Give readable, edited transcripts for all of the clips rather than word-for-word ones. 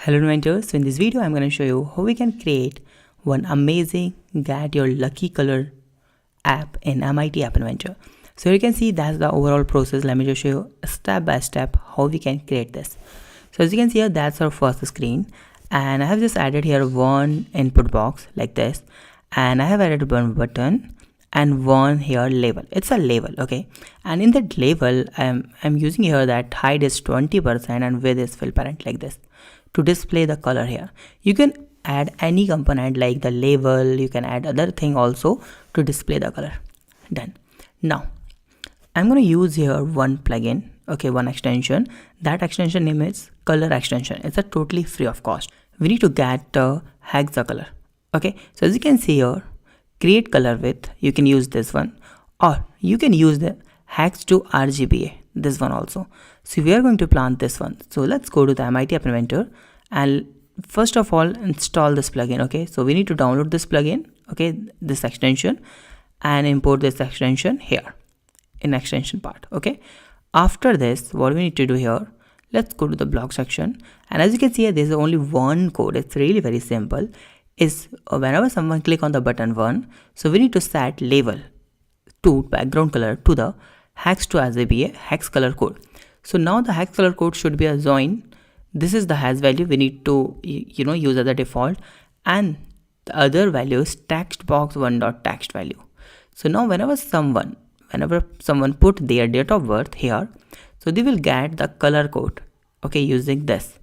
Hello inventors, so in this video I'm going to show you how we can create one amazing Get Your Lucky Color app in MIT App Inventor. So you can see that's the overall process. Let me just show you step by step how we can create this. So as you can see here, that's our first screen, and I have just added here one input box like this, and I have added one button and one here label. It's a label, okay, and in that label I'm using here that height is 20% and width is fill parent like this to display the color here. You can add any component like the label, you can add other thing also to display the color. Done. Now I'm going to use here one plugin, okay, one extension. That extension name is color extension. It's a totally free of cost. We need to get hex the color, okay. So as you can see here, create color with, you can use this one, or you can use the hex to RGBA, this one also. So we are going to plant this one. So let's go to the MIT App Inventor and first of all install this plugin, okay. So we need to download this plugin, okay, this extension, and import this extension here in extension part, okay. After this, what we need to do here, let's go to the block section, and as you can see here, there's only one code. It's really very simple. Is whenever someone click on the button 1, so we need to set label to background color to the hex to RGBA hex color code. So now the hex color code should be a join. This is the hash value we need to use as a default, and the other value is text box 1.text value. So now whenever someone put their date of birth here, so they will get the color code, okay, using this.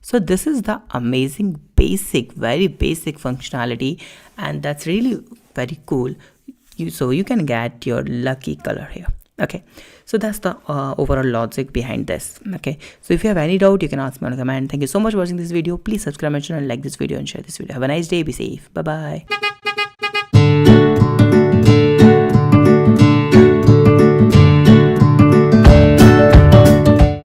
So this is the amazing very basic functionality, and that's really very cool. So you can get your lucky color here, okay. So that's the overall logic behind this, okay. So if you have any doubt, you can ask me on a comment. Thank you so much for watching this video. Please subscribe my channel, like this video, and share this video. Have a nice day. Be safe. Bye bye.